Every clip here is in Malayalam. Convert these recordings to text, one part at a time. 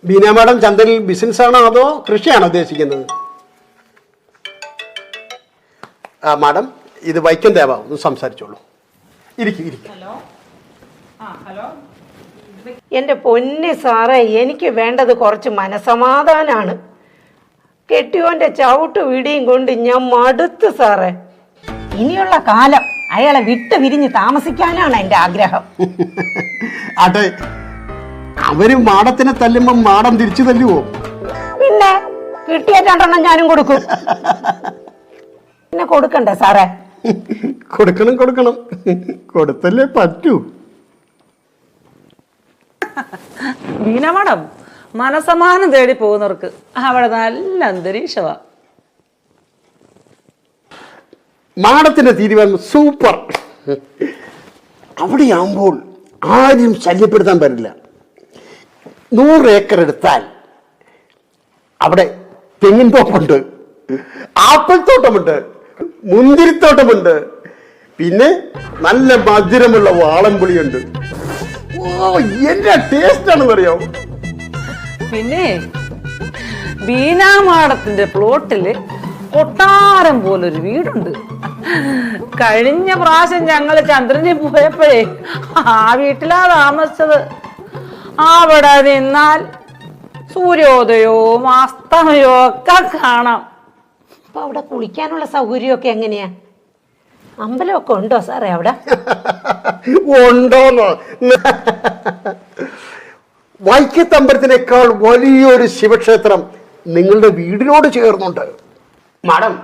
ബീന മാഡം ചന്തയിൽ ബിസിനസ് ആണോ അതോ കൃഷിയാണോ ഉദ്ദേശിക്കുന്നത്? മാഡം ഇത് വൈക്കം ദേവ, ഒന്ന് സംസാരിച്ചോളൂ. ഇരിക്കും. എൻ്റെ പൊന്ന് സാറേ, എനിക്ക് വേണ്ടത് കുറച്ച് മനസമാധാനാണ്. കെട്ടിയോന്റെ ചവിട്ട് വീടിയും കൊണ്ട് ഞാൻ മടുത്ത് സാറേ. ഇനിയുള്ള കാലം അയാളെ വിട്ട് വിരിഞ്ഞ് താമസിക്കാനാണ് എൻ്റെ ആഗ്രഹം. അതെ, അവര് മാഡത്തിനെ തല്ലുമ്പോ മാഡം തിരിച്ചു തല്ലുവോ? പിന്നെ കിട്ടിയ 2 ഞാനും കൊടുക്കും. പിന്നെ കൊടുക്കണ്ടേ സാറേ? കൊടുക്കണം, കൊടുത്തല്ലേ പറ്റൂ. ബീന മാഡം, മനസമാനം തേടി പോകുന്നവർക്ക് അവിടെ നല്ല അന്തരീക്ഷമാ. മാഡത്തിന്റെ തീരുമാനം സൂപ്പർ. അവിടെയാകുമ്പോൾ ആരും ശല്യപ്പെടുത്താൻ പറ്റില്ല. 100 ഏക്കർ എടുത്താൽ അവിടെ തെങ്ങിൻ തോപ്പുണ്ട്, ആപ്പിൾ തോട്ടമുണ്ട്, മുന്തിരിത്തോട്ടമുണ്ട്, പിന്നെ നല്ല മധുരമുള്ള വാളംപുളിയുണ്ട്. എന്റെ ടേസ്റ്റ് ആണെന്ന് അറിയാമോ? പിന്നെ ബീന മാഡത്തിന്റെ പ്ലോട്ടില് കൊട്ടാരം പോലൊരു വീടുണ്ട്. കഴിഞ്ഞ പ്രാവശ്യം ഞങ്ങള് ചന്ദ്രനിൽ പോയപ്പോഴേ ആ വീട്ടിലാ താമസിച്ചത്. അവിടെ നിന്നാൽ സൂര്യോദയവും അസ്തമയവും ഒക്കെ കാണാം. അപ്പൊ അവിടെ കുളിക്കാനുള്ള സൗകര്യമൊക്കെ എങ്ങനെയാ? അമ്പലമൊക്കെ ഉണ്ടോ സാറേ അവിടെ? ഉണ്ടോന്നോ? വൈക്കത്തമ്പലത്തിനേക്കാൾ വലിയൊരു ശിവക്ഷേത്രം നിങ്ങളുടെ വീടിനോട് ചേർന്നുണ്ട്. മാഡം,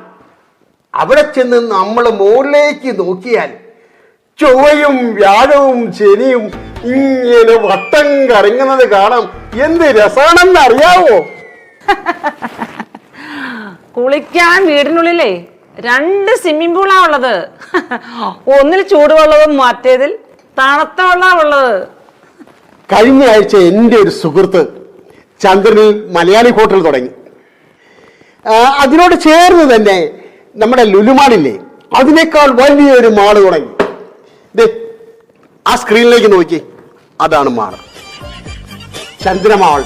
അവിടെ ചെന്ന് നമ്മൾ മുകളിലേക്ക് നോക്കിയാൽ ചൊവ്വയും വ്യാഴവും ശനിയും ഇങ്ങനെ വട്ടം കറങ്ങുന്നത് കാണാം. എന്ത് രസാണെന്ന് അറിയാവോ? കുളിക്കാൻ വീടിനുള്ളിലേ 2 സ്വിമ്മിംഗ് പൂളാ ഉള്ളത്. ഒന്നിൽ ചൂടുവെള്ളവും മറ്റേതിൽ തണുത്ത വെള്ളമാണ് ഉള്ളത്. കഴിഞ്ഞ ആഴ്ച എൻ്റെ ഒരു സുഹൃത്ത് ചന്ദ്രനിൽ മലയാളി ഹോട്ടൽ തുടങ്ങി. അതിനോട് ചേർന്ന് തന്നെ നമ്മുടെ ലുലുമാളില്ലേ, അതിനേക്കാൾ വലിയൊരു മാള് തുടങ്ങി. ആ സ്ക്രീനിലേക്ക് നോക്കി, അതാണ് മാള്, ചന്ദ്രമാൾ.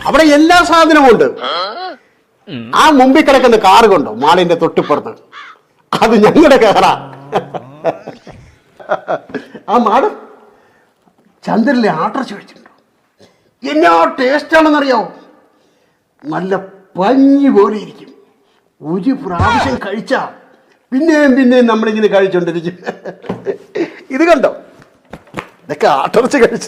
അവിടെ എല്ലാ സാധനവും ഉണ്ട്. ആ മുമ്പിൽ കിടക്കുന്ന കാറ് കൊണ്ടോ മാളിന്റെ തൊട്ടിപ്പുറത്ത്, അത് ഞങ്ങളുടെ കാറാ. ആ മാള് ചന്ദ്രനിലെ ആട്ടർച്ച കഴിച്ചിട്ടുണ്ടോ? എന്നാ ടേസ്റ്റ് ആണെന്നറിയാവോ? നല്ല പഞ്ഞി പോലെ ഇരിക്കും. ഒരു പ്രാവശ്യം കഴിച്ചാ പിന്നെയും നമ്മളിങ്ങനെ കഴിച്ചോണ്ടിരിക്കും. ഇത് കണ്ടോ, ഇതൊക്കെ ആട്ടർച്ച കഴിച്ച